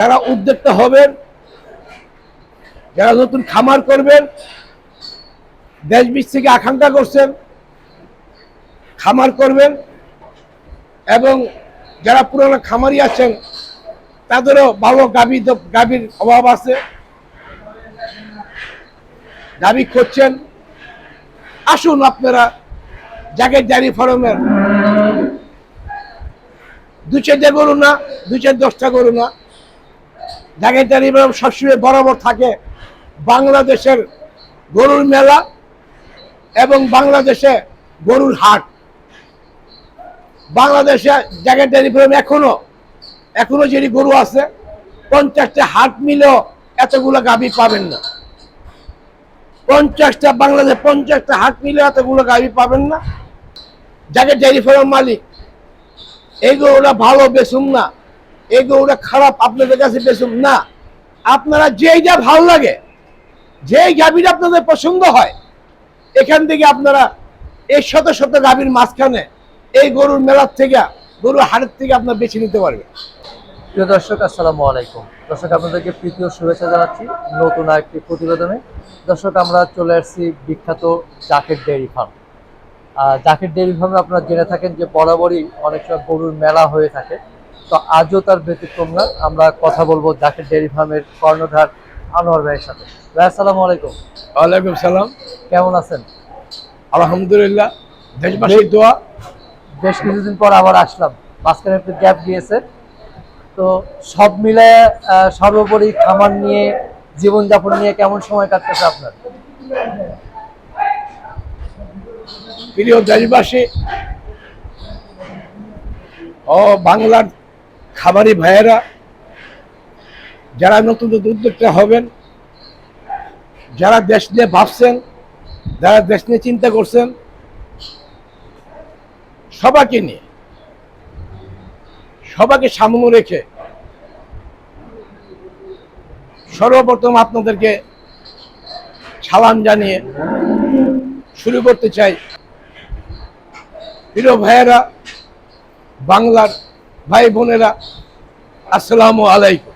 যারা উদ্যোক্তা হবেন, যারা নতুন খামার করবেন, দেশ বিদেশ থেকে আকাঙ্ক্ষা করছেন খামার করবেন, এবং যারা পুরনো খামারি আছেন তাদেরও ভালো গাভীর অভাব আছে, গাভী খুঁজছেন, আসুন আপনারা জাগের ডেয়ারি ফার্মের 2-4টা গরু না, 2-10টা গরু না, জাগের ডেয়ারি ফার্ম সবসময় বরাবর থাকে বাংলাদেশের গরুর মেলা এবং বাংলাদেশে গরুর হাট। বাংলাদেশে জাগের ডেয়ারি ফার্ম এখনো যদি গরু আছে 50টা হাট মিলেও এতগুলো গাভী পাবেন না। 50টা হাট মিলে এতগুলো গাভী পাবেন না। জাগের ডেয়ারি ফার্ম মালিক এই গরুটা ভালো বেচুম না, এই গরুটা খারাপ আপনাদের কাছে বেচুম না, আপনারা যেইটা ভালো লাগে, যেই গাভীটা আপনাদের পছন্দ হয়, এখান থেকে আপনারা এই শত শত গাভীর মাঝখানে এই গরুর মেলার থেকে, গরুর হাটের থেকে আপনারা বেছে নিতে পারবেন। প্রিয় দর্শক, আসসালামু আলাইকুম। দর্শক, আপনাদেরকে প্রীতীয় শুভেচ্ছা জানাচ্ছি নতুন আরেকটি প্রতিবেদনে। দর্শক, আমরা চলে আসছি বিখ্যাত Jaker dairy farm. Jaker dairy ফার্মে আপনারা জেনে থাকেন যে বরাবরই অনেক সময় গরুর মেলা হয়ে থাকে, তো আজও তার ব্যতিক্রম না। আমরা কথা বলবো জাকের ডেয়ারি ফার্মের কর্ণধার আনোয়ার ভাইয়ের সাথে। ভাই, আসসালামু আলাইকুম। ওয়ালাইকুম সালাম। কেমন আছেন? আলহামদুলিল্লাহ, দেশবাসীর দোয়া। বেশ কিছুদিন পর আবার আসলাম, মাঝখানে একটু গ্যাপ গিয়েছে। তো সব মিলে সর্বোপরি খামার নিয়ে, জীবনযাপন নিয়ে কেমন সময় কাটতেছে আপনার? প্রিয় দেশবাসী ও বাংলার খামারি ভাইয়েরা, যারা নতুন উদ্যোক্তা হবেন, যারা দেশ নিয়ে ভাবছেন, যারা দেশ নিয়ে চিন্তা করছেন, সবাইকে সামনে রেখে সর্বপ্রথম আপনাদেরকে সালাম জানিয়ে শুরু করতে চাই। প্রিয় ভাইয়েরা, বাংলার ভাই বোনেরা, আসসালামু আলাইকুম।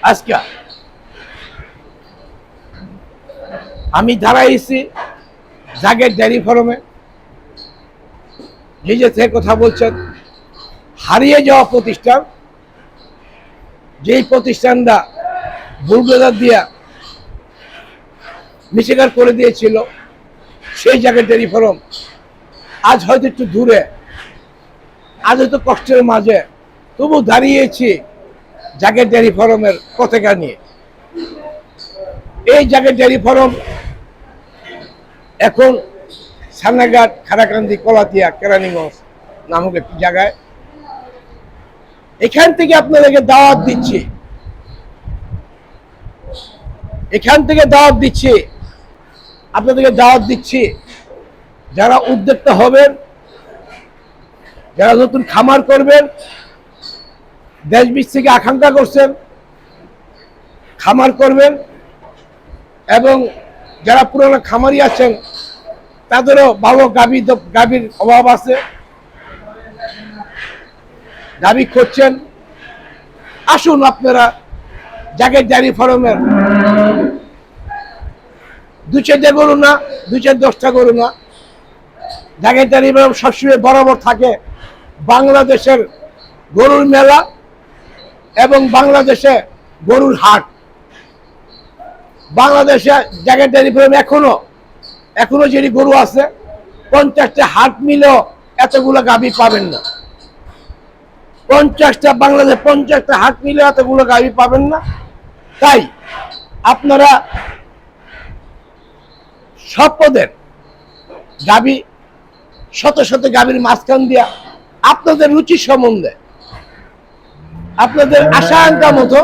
আজকে আমি দাঁড়াইছি জাগের ডেয়ারি ফার্মে। নিজে থেকে কথা বলছেন, হারিয়ে যাওয়া প্রতিষ্ঠান, যেই প্রতিষ্ঠানটা বুলডোজার দিয়া নিষেধাজ্ঞা করে দিয়েছিল, সেই জাগের ডেয়ারি ফার্ম আজ হয়তো একটু দূরে, আজ হয়তো কষ্টের মাঝে, তবু দাঁড়িয়েছি জাগের ডেয়ারি ফার্মের পতাকা নিয়ে। এই জাগের ডেয়ারি ফার্ম এখন সান্নাঘাট, খারাকান্দি, কলাতিয়া, কেরানীগঞ্জ নামক একটি জায়গায়। এখান থেকে আপনাদেরকে দাওয়াত দিচ্ছি, আপনাদেরকে দাওয়াত দিচ্ছি, যারা উদ্যোক্তা হবেন, যারা নতুন খামার করবেন, দেশ বিদেশ থেকে আকাঙ্ক্ষা করছেন খামার করবেন, এবং যারা পুরনো খামারি আছেন তাদেরও ভালো গাভীর অভাব আছে, গাভী খুঁজছেন, আসুন আপনারা জাগের ডেয়ারি ফার্মের 2-4টা গরু না, 2-10টা গরু না, জাগের ডেয়ারি ফার্ম সবসময় বরাবর থাকে বাংলাদেশের গরুর মেলা এবং বাংলাদেশে গরুর হাট। বাংলাদেশে জাগের ডেয়ারি ফার্ম এখনো যদি গরু আছে 50টা হাট মিলেও এতগুলো গাভী পাবেন না। 50টা হাট মিলে এতগুলো গাভী পাবেন না। তাই আপনারা সব পদের গাভী, শত শত গাভীর মাঝখান দিয়া আপনাদের রুচি সম্বন্ধে, আপনাদের আশা আকাঙ্ক্ষা মতো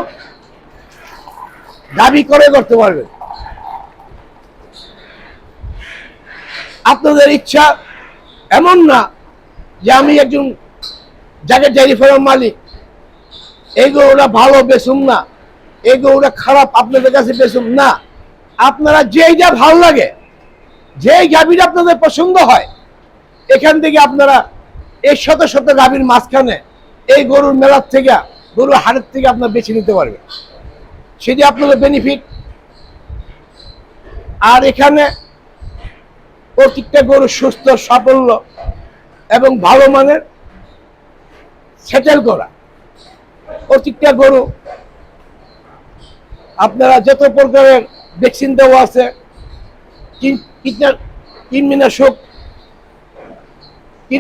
গাভী করে করতে পারবেন। আপনাদের ইচ্ছা এমন না যে আমি একজন জাগের ডেয়ারি ফার্ম মালিক, এই গরুটা ভালো বেচুম না, এই গরুটা খারাপ আপনাদের কাছে বেচুম না, আপনারা যেইটা ভালো লাগে, যেই গাভীটা আপনাদের পছন্দ হয়, এখান থেকে আপনারা এই শত শত গাভীর মাঝখানে এই গরুর মেলার থেকে, গরুর হাটের থেকে আপনার বেছে নিতে পারবেন, সেটি আপনাদের বেনিফিট। আর এখানে প্রত্যেকটা গরু সুস্থ, সাফল্য এবং ভালো মানের সেটেল করা। প্রত্যেকটা গরু আপনারা যত প্রকারের ভ্যাকসিন দেওয়া আছে,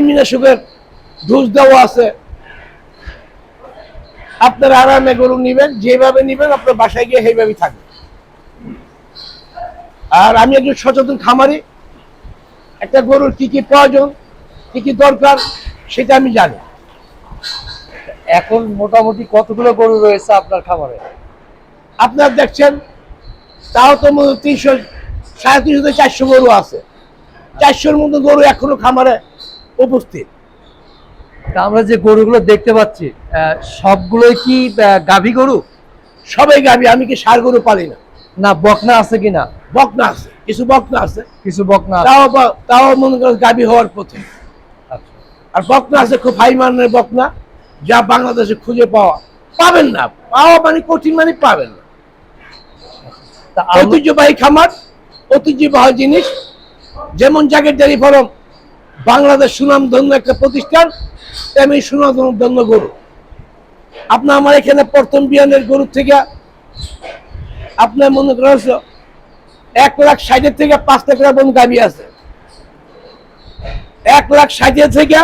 কীটনাশকের ডোজ দেওয়া আছে। আপনারা আরামে গরু নিবেন, যেভাবে নিবেন আপনার বাসায় গিয়ে সেইভাবেই থাকবে। আর আমি একজন সচেতন খামারি, একটা গরুর কি কি প্রয়োজন, কি কি দরকার সেটা আমি জানি। এখন মোটামুটি কতগুলো গরু রয়েছে আপনার খামারে? আপনারা দেখছেন তাও তো 300, 350 থেকে 400 গরু আছে। 400-র মতো গরু এখনো খামারে উপস্থিত। তা আমরা যে গরুগুলো দেখতে পাচ্ছি সবগুলোই কি গাভী গরু? সবাই গাভী। আমি কি ষাঁড় গরু পালি না। না বকনা আছে কিনা? বকনা আছে, কিছু বকনা আছে, কিছু বকনা আছে। তাও মনে করেন গাভী হওয়ার পথে। আচ্ছা। আর বকনা আছে খুব হাই মানের বকনা, যা বাংলাদেশে খুঁজে পাবেন না। পাওয়া মানে কঠিন, মানে পাবেন না। তা ঐতিহ্যবাহী খামার, ঐতিহ্যবাহী জিনিস। যেমন জাকের ডেয়ারি ফার্ম বাংলাদেশ সুনামধন্য একটা প্রতিষ্ঠান, তেমনি সুনামধন্য গরু। আপনার আমার এখানে প্রথম বিয়ানের গরু থেকে আপনার মনে করেন 1,60,000 থেকে 5 লাখ টাকা পর্যন্ত গাভী আছে। 1,60,000 থেকে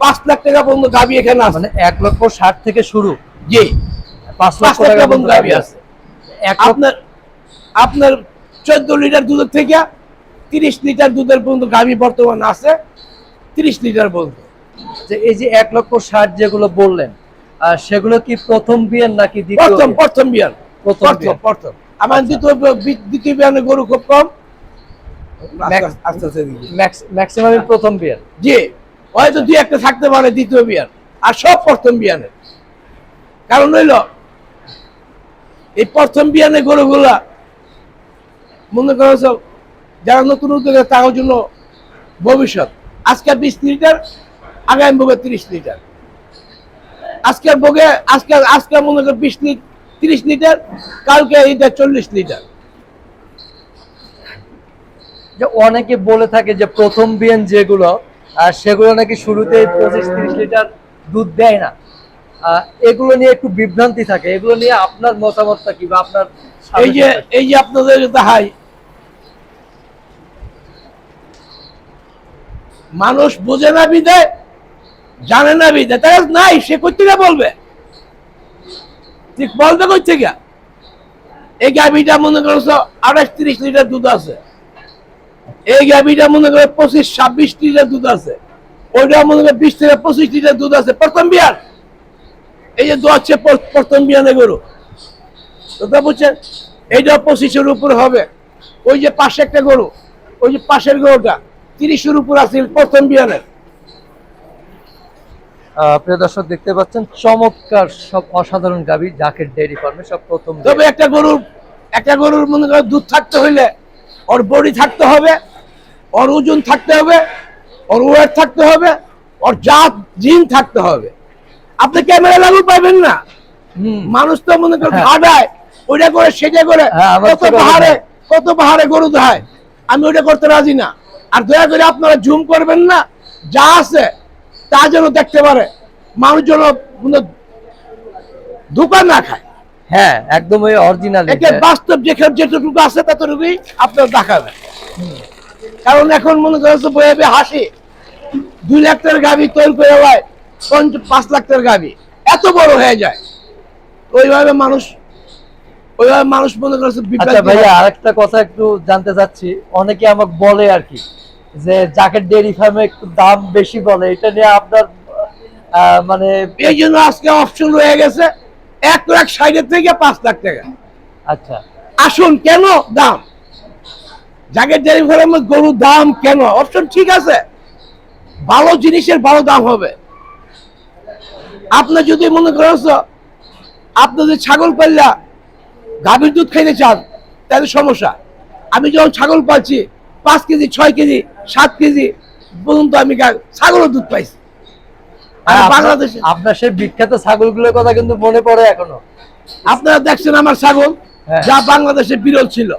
5 লাখ টাকা পর্যন্ত গাভী এখানে আছে। মানে 1,60,000 থেকে শুরু? জি, 5 লাখ টাকা টাকা পর্যন্ত পর্যন্ত গাভী আছে। আপনার 14 লিটার দুধের থেকে 30 লিটার দুধের পর্যন্ত গাভী বর্তমানে আছে, 30 লিটার পর্যন্ত। যে এই যে 1,60,000 যেগুলো বললেন সেগুলো কি প্রথম বিয়ান নাকি দ্বিতীয়? প্রথম বিয়ান। প্রথম আমার দ্বিতীয় বিয়ানের গরু খুব কম। ম্যাক্সিমাম প্রথম বিয়ান। জি, হয়তো 2-1টা থাকতে পারে দ্বিতীয় বিয়ান, আর সব প্রথম বিয়ানের। কারণ হইল এই প্রথম বিয়ানের গরুগুলা মনে করছ যারা নতুন উদ্যোগে তার জন্য ভবিষ্যৎ। আজকে 20 লিটার, আগামী ভোগে 30 লিটার। আজকের ভোগে আজকে মনে কর 30 লিটার, কালকে এটা 40 লিটার। যে অনেকে বলে থাকে যে প্রথম বিয়ান যেগুলো সেগুলো নাকি শুরুতে 25-30 লিটার দুধ দেয় না। এগুলো নিয়ে একটু বিভ্রান্তি থাকে। এগুলো নিয়ে আপনার মতামতটা কি, বা আপনার? এই যে আপনাদের হাই মানুষ বোঝে না বিদায়, জানে না বিদায়, তাই নাই সে কোথেকে বলবে? ঠিক বলবে কোথেকে? এই গাভীটা মনে করছো 28-30 লিটার দুধ আছে, এই গাভীটা মনে করে 25-26 লিটার দুধ আছে, ওইটা মনে করে 20 থেকে 25 লিটার দুধ আছে। প্রথম বিয়ান, এই যে দোয়াচ্ছে প্রথম বিয়ানে গরু, কথা বুঝছেন? এইটা 25-এর উপর হবে। ওই যে পাশে একটা গরু, ওই যে পাশের গরুটা 30-এর উপর আছে প্রথম বিয়ানের। প্রিয় দর্শক দেখতে পাচ্ছেন চমৎকার সব অসাধারণ গাভী জাকের ডেইরি ফার্মে, সব প্রথম। তবে একটা গরুর মনে করেন দুধ থাকতে হইলে ওর বডি থাকতে হবে, ওর ওজন থাকতে হবে, ওর ওয়েট থাকতে হবে, ওর জাত জিন থাকতে হবে। আপনি ক্যামেরা লাগু পাবেন না। মানুষ তো মনে করেন ভাড়ায় ওইটা করে সেটা করে, কত পাহাড়ে গরু দেয়। আমি ওইটা করতে রাজি না। আর দয়া করে আপনারা জুম করবেন না, যা আছে তা যেন দেখতে পারে, মানুষ যেন ধোঁকা না খায়। হ্যাঁ, একদম ওই অরিজিনাল। এটা বাস্তব যেটুকু আছে ততটুকুই আপনার দেখাবে। কারণ এখন মনে করছে বইয়ে হাসি 2 লাখ টাকার গাভী তৈরি করে হয় 5 লাখ টাকার গাভী এত বড় হয়ে যায়। ওইভাবে মানুষ মনে করছে। আচ্ছা ভাইয়া, আরেকটা কথা একটু জানতে চাচ্ছি। অনেকে আমাকে বলে আর কি যে জাকের ডেইরি ফার্মে একটু দাম বেশি বলে, এটা নিয়ে আপনার মানে? এই জন্য আজকে অপশন রয়ে গেছে 1,60,000 থেকে 5 লাখ টাকা। আচ্ছা, আসুন কেন দাম? জাকের ডেইরি ফার্মে গরুর দাম কেন? অপশন ঠিক আছে, ভালো জিনিসের ভালো দাম হবে। আপনি যদি মনে করছ আপনি যদি ছাগল পাল্লা গাভীর দুধ খাইতে চান তাহলে সমস্যা। আমি যখন ছাগল পাচ্ছি 5 কেজি, 6 কেজি, 7 কেজি পর্যন্ত আমি ছাগলের দুধ পাইছি। আর আপনার- বাংলাদেশে আপনার সেই বিখ্যাত ছাগলগুলোর কথা কিন্তু মনে পড়ে এখনো। আপনারা দেখছেন আমার ছাগল হ্যাঁ। যা বাংলাদেশে বিরল ছিল,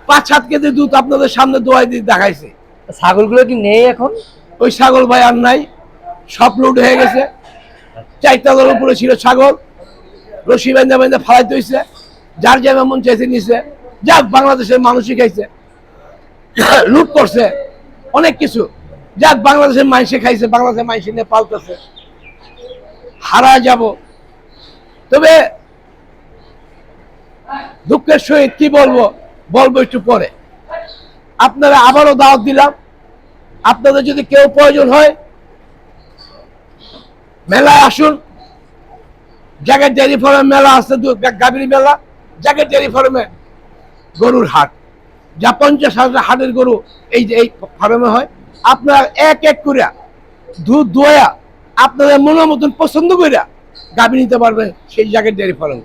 5-7 কেজি দুধ আপনাদের সামনে দোয়াই দিয়ে দেখাইছে। ছাগলগুলো কি নেই এখন? ওই ছাগল ভাই আর নাই, সব লুট হয়ে গেছে। 4 তলার উপরে ছিল ছাগল, রশি বান্ধা বান্ধা ফালাইতে হয়েছে, যার যেমন মন চাইছে নিছে। যাক, বাংলাদেশের মানুষই খাইছে, লুট করছে অনেক কিছু। যাক, বাংলাদেশের মানুষে খাইছে, বাংলাদেশের মানুষ নিয়ে পালতেছে। হারা যাব, তবে দুঃখের সহিত কি বলবো, বলবো একটু পরে। আপনারা আবারও দাওয়াত দিলাম, আপনাদের যদি কেউ প্রয়োজন হয় মেলায় আসুন। জাগের ডেয়ারি ফার্মে মেলা আছে, গাভীর মেলা, জাগের ডেয়ারি ফার্মে গরুর হাট, যা 50,000 হাটের গরু এই ফার্মে হয়। আপনারা এক এক করে দুধ দোয়া আপনাদের মনের মতন পছন্দ করে গাভী নিতে পারবেন সেই জাগের ডেয়ারি ফার্মে।